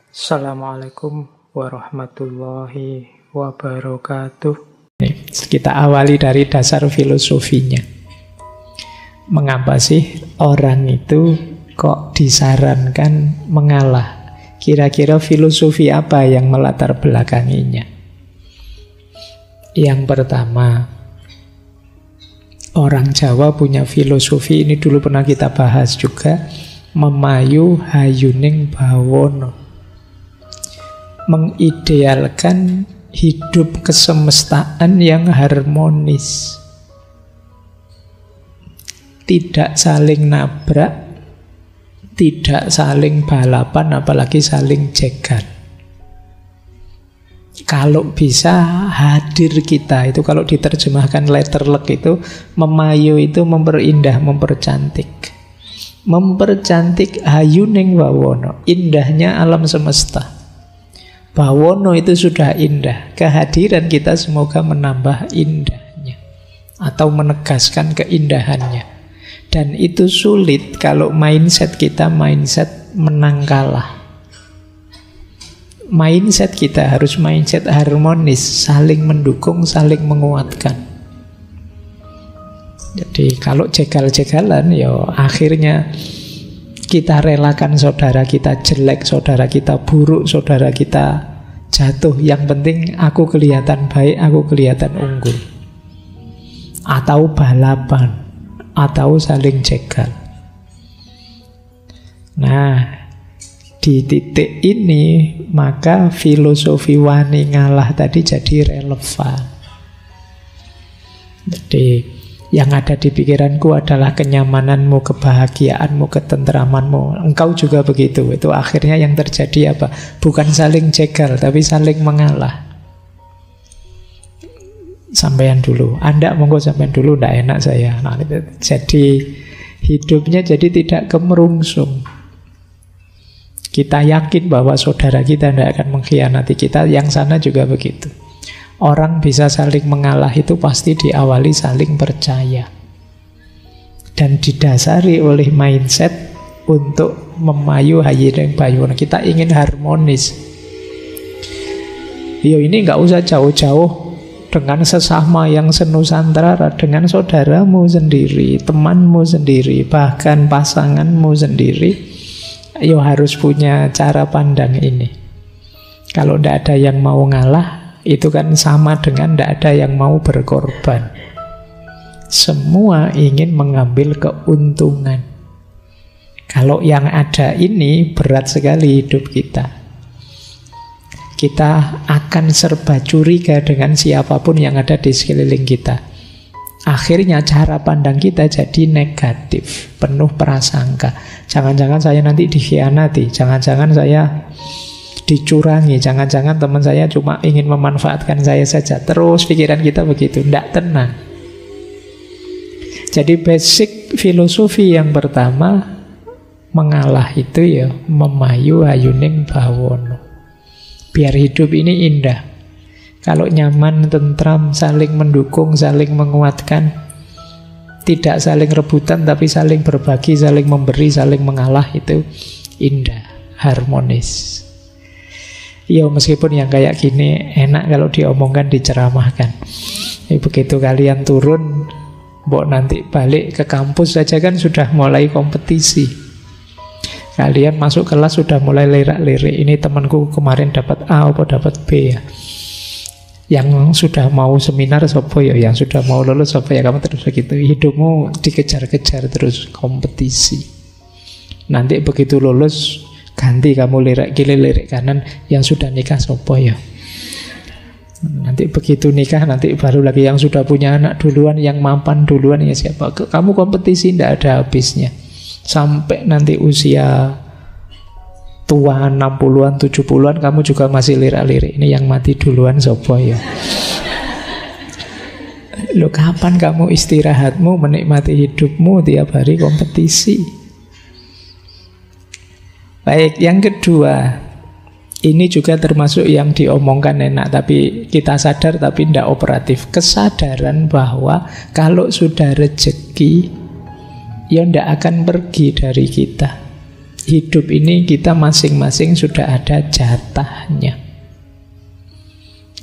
Assalamualaikum warahmatullahi wabarakatuh. Kita awali dari dasar filosofinya. Mengapa sih orang itu kok disarankan mengalah? Kira-kira filosofi apa yang melatar belakanginya? Yang pertama, orang Jawa punya filosofi, ini dulu pernah kita bahas juga, memayu hayuning bawono, mengidealkan hidup kesemestaan yang harmonis, tidak saling nabrak, tidak saling balapan, apalagi saling jegal. Kalau bisa hadir kita, itu kalau diterjemahkan letterlek itu, memayu itu memperindah, mempercantik. Mempercantik hayuning bawono, indahnya alam semesta. Bawono itu sudah indah, kehadiran kita semoga menambah indahnya atau menegaskan keindahannya. Dan itu sulit kalau mindset kita mindset menang kalah. Mindset kita harus mindset harmonis, saling mendukung, saling menguatkan. Jadi kalau jegal-jegalan, ya akhirnya kita relakan saudara kita jelek, saudara kita buruk, saudara kita jatuh. Yang penting aku kelihatan baik, aku kelihatan unggul. Atau balapan, atau saling jegal. Nah, di titik ini maka filosofi wani ngalah tadi jadi relevan. Jadi yang ada di pikiranku adalah kenyamananmu, kebahagiaanmu, ketentramanmu. Engkau juga begitu. Itu akhirnya yang terjadi apa? Bukan saling jegal, tapi saling mengalah. Sampean dulu, Anda monggo sampean dulu, ndak enak saya. Nah, jadi hidupnya jadi tidak kemerungsung. Kita yakin bahwa saudara kita tidak akan mengkhianati kita, yang sana juga begitu. Orang bisa saling mengalah itu pasti diawali saling percaya. Dan didasari oleh mindset untuk memayu hayuning bawono. Kita ingin harmonis. Yo, ini nggak usah jauh-jauh dengan sesama yang senusantara, dengan saudaramu sendiri, temanmu sendiri, bahkan pasanganmu sendiri. Yo harus punya cara pandang ini. Kalau tidak ada yang mau ngalah, itu kan sama dengan tidak ada yang mau berkorban. Semua ingin mengambil keuntungan. Kalau yang ada ini, berat sekali hidup kita. Kita akan serba curiga dengan siapapun yang ada di sekeliling kita. Akhirnya cara pandang kita jadi negatif, penuh prasangka. Jangan-jangan saya nanti dikhianati, jangan-jangan saya dicurangi, jangan-jangan teman saya cuma ingin memanfaatkan saya saja. Terus pikiran kita begitu, tidak tenang. Jadi basic filosofi yang pertama, mengalah itu ya memayu hayuning bawono. Biar hidup ini indah. Kalau nyaman, tentram, saling mendukung, saling menguatkan, tidak saling rebutan tapi saling berbagi, saling memberi, saling mengalah, itu indah, harmonis. Ya meskipun yang kayak gini enak kalau diomongkan, diceramahkan. Begitu kalian turun, mbok nanti balik ke kampus saja kan sudah mulai kompetisi. Kalian masuk kelas sudah mulai lirak-lirik, ini temanku kemarin dapat A atau dapat B ya. Yang sudah mau seminar sopo ya, yang sudah mau lulus sopo ya, kamu terus begitu. Hidupmu dikejar-kejar terus, kompetisi. Nanti begitu lulus ganti, kamu lirik kiri lirik kanan, yang sudah nikah sopo ya. Nanti begitu nikah, nanti baru lagi yang sudah punya anak duluan, yang mapan duluan ya siapa. Kamu kompetisi tidak ada habisnya. Sampai nanti usia tua 60-an, 70-an, kamu juga masih lirik-lirik. Ini yang mati duluan sopo ya. Loh, kapan kamu istirahatmu, menikmati hidupmu, tiap hari kompetisi? Baik, yang kedua, ini juga termasuk yang diomongkan enak, tapi kita sadar tapi tidak operatif. Kesadaran bahwa kalau sudah rezeki, ya tidak akan pergi dari kita. hidup ini kita masing-masing sudah ada jatahnya.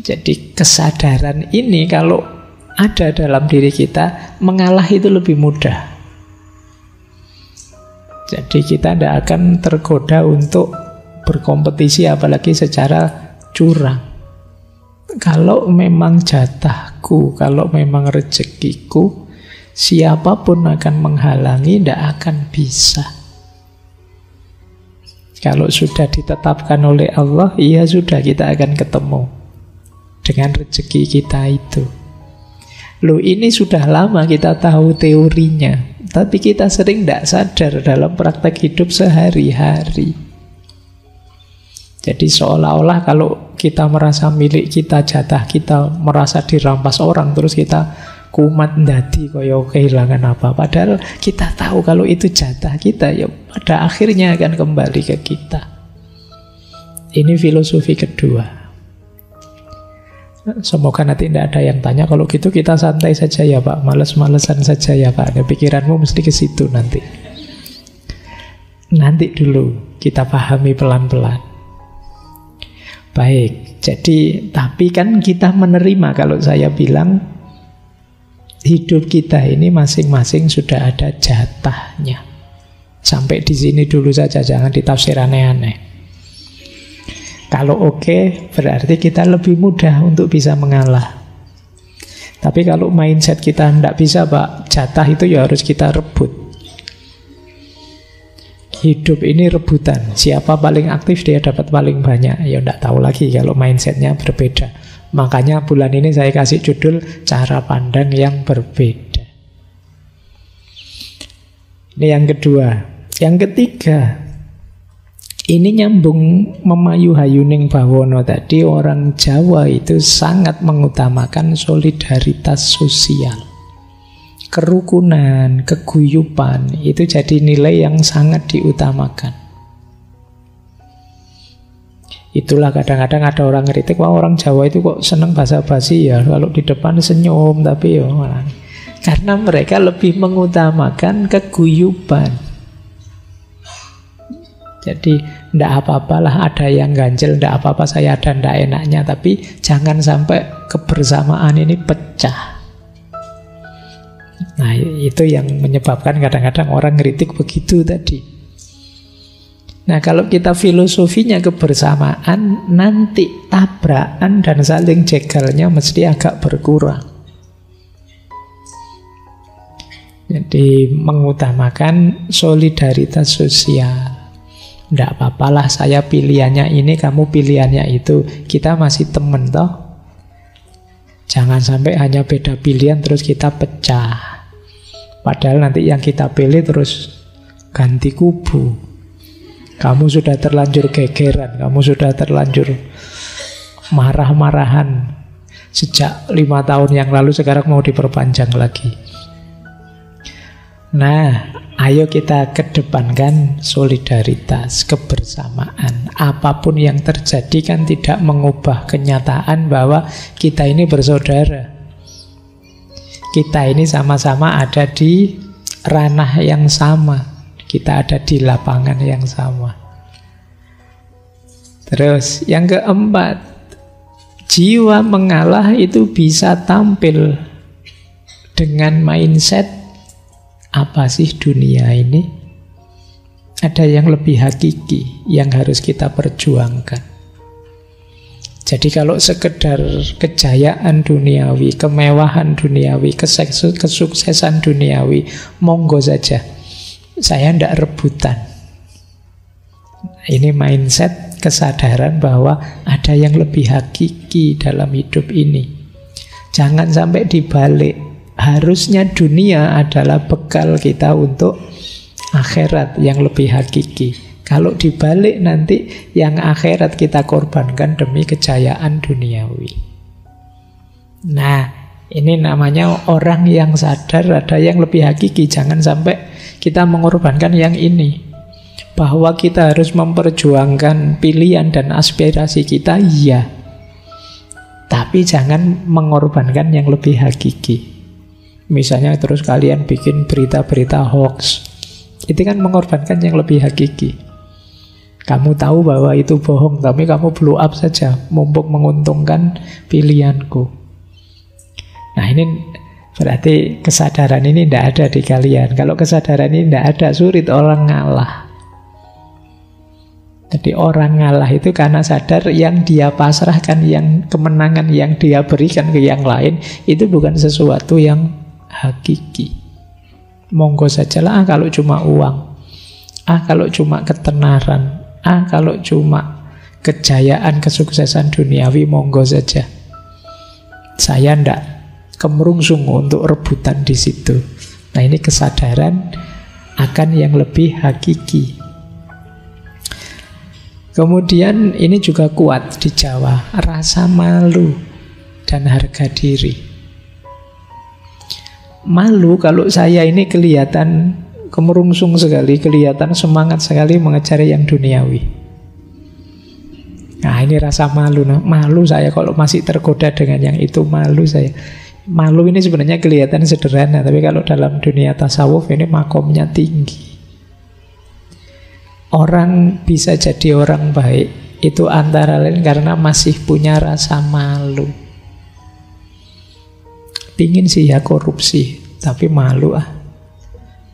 Jadi kesadaran ini kalau ada dalam diri kita, mengalah itu lebih mudah. Jadi kita tidak akan tergoda untuk berkompetisi apalagi secara curang. Kalau memang jatahku, kalau memang rezekiku, siapapun akan menghalangi, tidak akan bisa. Kalau sudah ditetapkan oleh Allah, ya sudah, kita akan ketemu dengan rezeki kita itu. Loh, ini sudah lama kita tahu teorinya, tapi kita sering tidak sadar dalam praktek hidup sehari-hari. Jadi seolah-olah kalau kita merasa milik kita, jatah kita, merasa dirampas orang, terus kita kumat ndadi kaya kehilangan apa. Padahal kita tahu kalau itu jatah kita, ya pada akhirnya akan kembali ke kita. Ini filosofi kedua. Semoga nanti tidak ada yang tanya, kalau gitu kita santai saja ya Pak, males-malesan saja ya Pak. Nah, pikiranmu mesti ke situ nanti. Nanti dulu kita pahami pelan-pelan. Baik, jadi tapi kan kita menerima kalau saya bilang hidup kita ini masing-masing sudah ada jatahnya. Sampai di sini dulu saja, jangan ditafsir aneh-aneh. Kalau oke, berarti kita lebih mudah untuk bisa mengalah. Tapi kalau mindset kita tidak bisa Pak, jatah itu ya harus kita rebut. Hidup ini rebutan. Siapa paling aktif dia dapat paling banyak. Ya tidak tahu lagi kalau mindsetnya berbeda. Makanya bulan ini saya kasih judul cara pandang yang berbeda. Ini yang kedua. Yang ketiga, ini nyambung memayu hayuning bawono tadi. Orang Jawa itu sangat mengutamakan solidaritas sosial, kerukunan, keguyupan. Itu jadi nilai yang sangat diutamakan. Itulah kadang-kadang ada orang kritik, wah orang Jawa itu kok seneng basa-basi ya, kalau di depan senyum, tapi ya malah. Karena mereka lebih mengutamakan keguyupan. Jadi ndak apa-apalah ada yang ganjel, ndak apa-apa saya ada ndak enaknya, tapi jangan sampai kebersamaan ini pecah. Nah, itu yang menyebabkan kadang-kadang orang kritik begitu tadi. Nah, kalau kita filosofinya kebersamaan, nanti tabrakan dan saling jegalnya mesti agak berkurang. Jadi mengutamakan solidaritas sosial. Tidak apa-apalah saya pilihannya ini, kamu pilihannya itu. Kita masih temen toh. Jangan sampai hanya beda pilihan terus kita pecah. Padahal nanti yang kita pilih terus ganti kubu. Kamu sudah terlanjur gegeran, kamu sudah terlanjur marah-marahan sejak 5 tahun yang lalu, sekarang mau diperpanjang lagi. Nah, ayo kita kedepankan solidaritas, kebersamaan. Apapun yang terjadi kan tidak mengubah kenyataan bahwa kita ini bersaudara. Kita ini sama-sama ada di ranah yang sama. Kita ada di lapangan yang sama. Terus yang keempat, jiwa mengalah itu bisa tampil dengan mindset, apa sih dunia ini? Ada yang lebih hakiki yang harus kita perjuangkan. Jadi kalau sekedar kejayaan duniawi, kemewahan duniawi, kesuksesan duniawi, monggo saja. Saya tidak rebutan. Ini mindset, kesadaran bahwa ada yang lebih hakiki dalam hidup ini. Jangan sampai dibalik. Harusnya dunia adalah bekal kita untuk akhirat yang lebih hakiki. Kalau dibalik nanti yang akhirat kita korbankan demi kejayaan duniawi. Nah, ini namanya orang yang sadar ada yang lebih hakiki. Jangan sampai kita mengorbankan yang ini. Bahwa kita harus memperjuangkan pilihan dan aspirasi kita, iya. Tapi jangan mengorbankan yang lebih hakiki. Misalnya terus kalian bikin berita-berita hoax. Itu kan mengorbankan yang lebih hakiki. Kamu tahu bahwa itu bohong, tapi kamu blow up saja, mumpung menguntungkan pilihanku. Nah ini berarti kesadaran ini tidak ada di kalian. Kalau kesadaran ini tidak ada, sulit orang ngalah. Jadi orang ngalah itu karena sadar yang dia pasrahkan, yang kemenangan yang dia berikan ke yang lain, itu bukan sesuatu yang hakiki. Monggo sajalah, kalau cuma uang, kalau cuma ketenaran, kalau cuma kejayaan, kesuksesan duniawi, monggo saja. Saya ndak kemerungsung untuk rebutan di situ. Nah ini kesadaran akan yang lebih hakiki. Kemudian ini juga kuat di Jawa, rasa malu dan harga diri. Malu kalau saya ini kelihatan kemerungsung sekali, kelihatan semangat sekali mengejar yang duniawi. Nah ini rasa malu. Nah, malu saya kalau masih tergoda dengan yang itu, malu saya. Malu ini sebenarnya kelihatan sederhana, tapi kalau dalam dunia tasawuf ini makomnya tinggi. Orang bisa jadi orang baik itu antara lain karena masih punya rasa malu. Pingin sih ya korupsi, tapi malu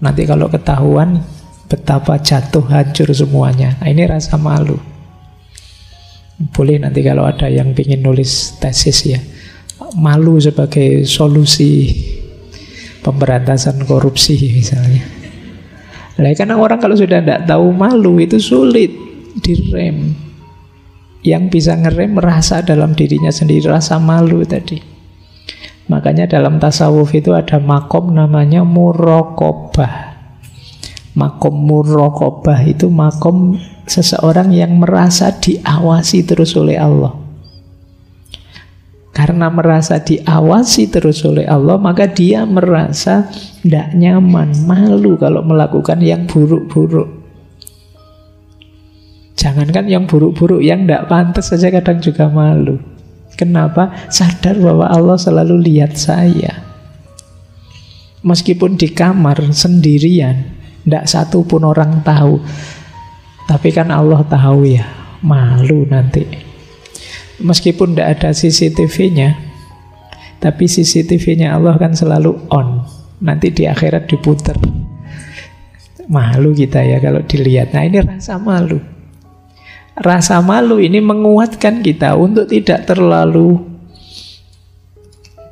Nanti kalau ketahuan betapa jatuh hancur semuanya. Nah, ini rasa malu. Boleh nanti kalau ada yang pingin nulis tesis ya, malu sebagai solusi pemberantasan korupsi misalnya. Nah, karena orang kalau sudah tidak tahu malu itu sulit direm. Yang bisa ngerem merasa dalam dirinya sendiri, rasa malu tadi. Makanya dalam tasawuf itu ada makom namanya muraqabah. Makom muraqabah itu makom seseorang yang merasa diawasi terus oleh Allah. Karena merasa diawasi terus oleh Allah, maka dia merasa tidak nyaman, malu kalau melakukan yang buruk-buruk. Jangankan yang buruk-buruk, yang tidak pantas saja kadang juga malu. Kenapa? Sadar bahwa Allah selalu lihat saya. Meskipun di kamar sendirian, tidak satu pun orang tahu, tapi kan Allah tahu ya, malu nanti. Meskipun tidak ada CCTV-nya, tapi CCTV-nya Allah kan selalu on. Nanti di akhirat diputer. Malu kita ya kalau dilihat. Nah ini rasa malu. Rasa malu ini menguatkan kita untuk tidak terlalu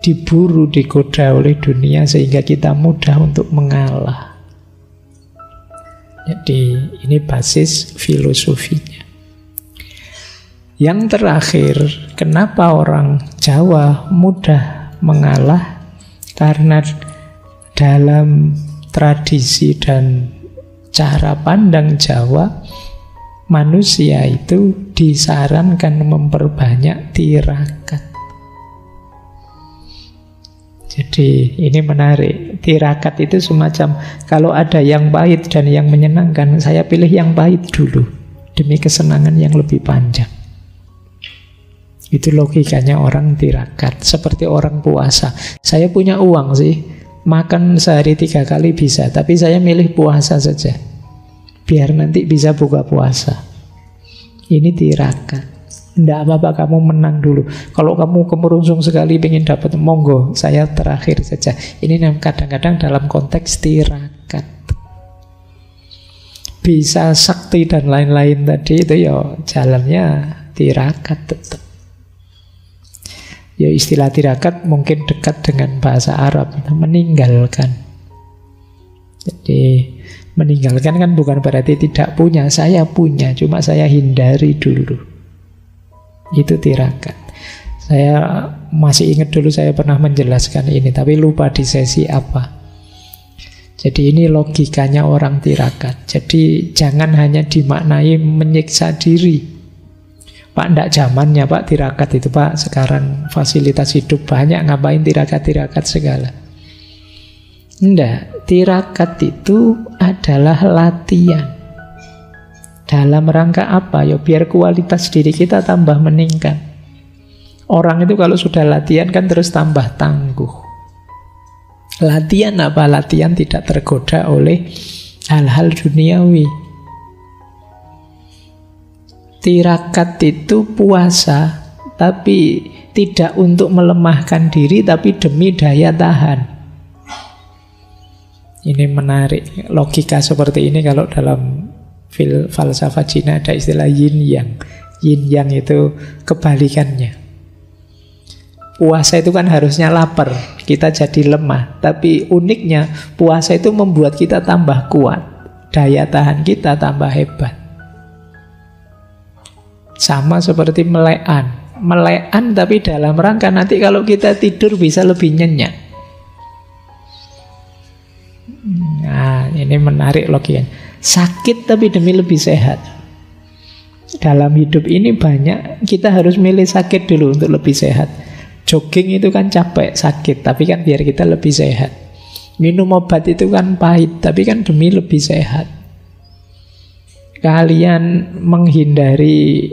diburu, digoda oleh dunia, sehingga kita mudah untuk mengalah. Jadi ini basis filosofinya. Yang terakhir, kenapa orang Jawa mudah mengalah? Karena dalam tradisi dan cara pandang Jawa, manusia itu disarankan memperbanyak tirakat. Jadi ini menarik. Tirakat itu semacam, kalau ada yang pahit dan yang menyenangkan, saya pilih yang pahit dulu demi kesenangan yang lebih panjang. Itu logikanya orang tirakat. Seperti orang puasa. Saya punya uang sih, makan sehari 3 kali bisa, tapi saya milih puasa saja, biar nanti bisa buka puasa. Ini tirakat. Tidak apa-apa kamu menang dulu. Kalau kamu kemerungsung sekali ingin dapat, monggo, saya terakhir saja. Ini kadang-kadang dalam konteks tirakat. Bisa sakti dan lain-lain tadi itu ya jalannya tirakat tetap. Ya istilah tirakat mungkin dekat dengan bahasa Arab, meninggalkan. Jadi meninggalkan kan bukan berarti tidak punya, saya punya, cuma saya hindari dulu. Itu tirakat. Saya masih ingat dulu saya pernah menjelaskan ini, tapi lupa di sesi apa. Jadi ini logikanya orang tirakat. Jadi jangan hanya dimaknai menyiksa diri. Pak, ndak zamannya Pak tirakat itu Pak. Sekarang fasilitas hidup banyak, ngapain tirakat-tirakat segala. Ndak, tirakat itu adalah latihan. Dalam rangka apa? Ya biar kualitas diri kita tambah meningkat. Orang itu kalau sudah latihan kan terus tambah tangguh. Latihan apa? Latihan tidak tergoda oleh hal-hal duniawi. Tirakat itu puasa, tapi tidak untuk melemahkan diri, tapi demi daya tahan. Ini menarik. Logika seperti ini kalau dalam falsafah Cina ada istilah yin yang. Yin yang itu kebalikannya. Puasa itu kan harusnya lapar, kita jadi lemah. Tapi uniknya puasa itu membuat kita tambah kuat, daya tahan kita tambah hebat. Sama seperti melekan. Melekan tapi dalam rangka nanti kalau kita tidur bisa lebih nyenyak. Nah, ini menarik logikanya. Sakit tapi demi lebih sehat. Dalam hidup ini banyak kita harus milih sakit dulu untuk lebih sehat. Jogging itu kan capek, sakit, tapi kan biar kita lebih sehat. Minum obat itu kan pahit, tapi kan demi lebih sehat. Kalian menghindari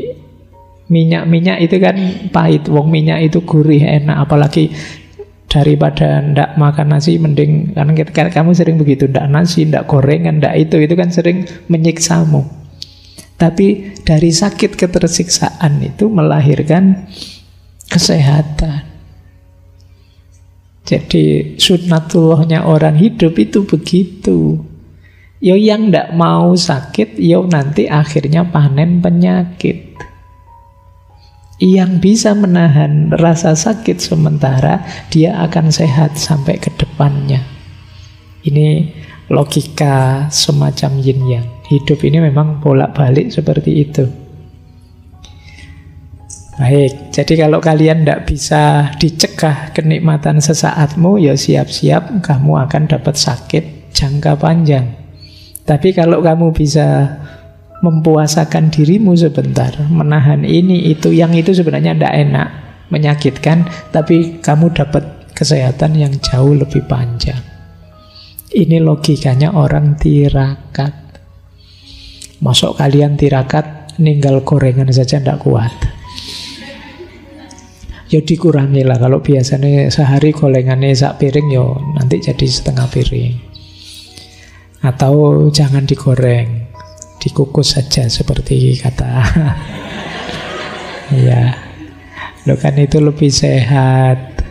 minyak-minyak itu kan pahit. Wong minyak itu gurih, enak. Apalagi daripada ndak makan nasi, mending kan kamu sering begitu, ndak nasi, ndak gorengan, ndak itu kan sering menyiksamu. Tapi dari sakit ketersiksaan itu melahirkan kesehatan. Jadi sunnatullahnya orang hidup itu begitu. Yo yang ndak mau sakit, yo nanti akhirnya panen penyakit. Yang bisa menahan rasa sakit sementara, dia akan sehat sampai ke depannya. Ini logika semacam yin yang. Hidup ini memang bolak-balik seperti itu. Baik, jadi kalau kalian tidak bisa dicegah kenikmatan sesaatmu, ya siap-siap kamu akan dapat sakit jangka panjang. Tapi kalau kamu bisa mempuasakan dirimu sebentar, menahan ini itu, yang itu sebenarnya tidak enak, menyakitkan, tapi kamu dapat kesehatan yang jauh lebih panjang. Ini logikanya orang tirakat. Masuk kalian tirakat, ninggal gorengan saja tidak kuat. Ya dikurangilah. Kalau biasanya sehari gorengannya sak piring, ya nanti jadi setengah piring. Atau jangan digoreng, dikukus saja seperti kata ya, lo kan itu lebih sehat.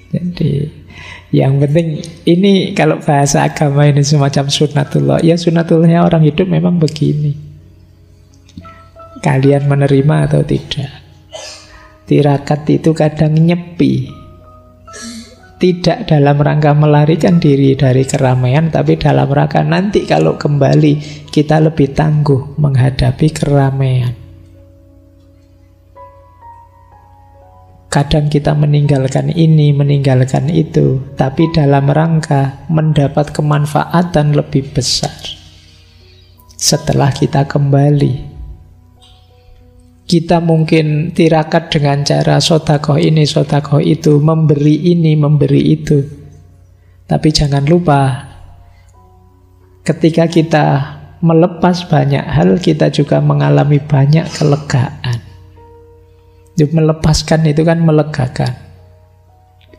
Jadi yang penting ini kalau bahasa agama ini semacam sunnatullah. Ya sunnatullahnya orang hidup memang begini. Kalian menerima atau tidak. Tirakat itu kadang nyepi, tidak dalam rangka melarikan diri dari keramaian, tapi dalam rangka nanti kalau kembali kita lebih tangguh menghadapi keramaian. Kadang kita meninggalkan ini, meninggalkan itu, tapi dalam rangka mendapat kemanfaatan lebih besar setelah kita kembali. Kita mungkin tirakat dengan cara sedekah ini, sedekah itu, memberi ini, memberi itu. Tapi jangan lupa, ketika kita melepas banyak hal, kita juga mengalami banyak kelegaan. Melepaskan itu kan melegakan.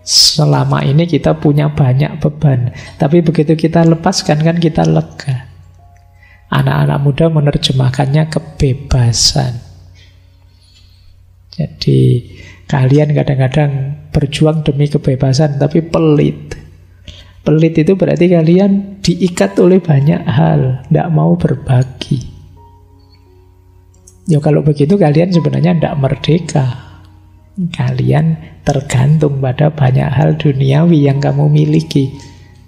Selama ini kita punya banyak beban, tapi begitu kita lepaskan kan kita lega. Anak-anak muda menerjemahkannya kebebasan. Jadi kalian kadang-kadang berjuang demi kebebasan tapi pelit. Pelit itu berarti kalian diikat oleh banyak hal, tidak mau berbagi. Ya kalau begitu kalian sebenarnya tidak merdeka. Kalian tergantung pada banyak hal duniawi yang kamu miliki.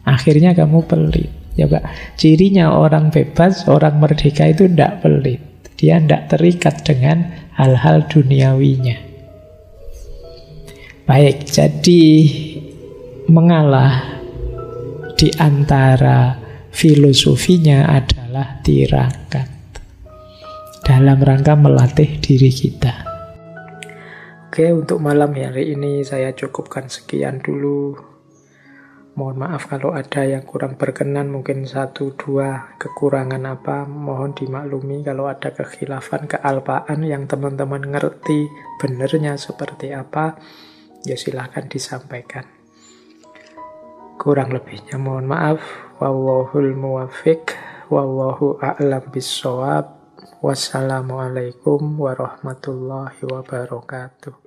Akhirnya kamu pelit. Ya Pak, cirinya orang bebas, orang merdeka itu tidak pelit. Dia tidak terikat dengan hal-hal duniawinya. Baik, jadi mengalah di antara filosofinya adalah tirakat dalam rangka melatih diri kita. Oke, untuk malam hari ini saya cukupkan sekian dulu. Mohon maaf kalau ada yang kurang berkenan, mungkin 1-2 kekurangan apa, mohon dimaklumi. Kalau ada kekhilafan, kealpaan yang teman-teman ngerti benernya seperti apa, ya silahkan disampaikan. Kurang lebihnya mohon maaf. Wallahul muwaffiq, wallahu a'lam bissawab. Wassalamualaikum warahmatullahi wabarakatuh.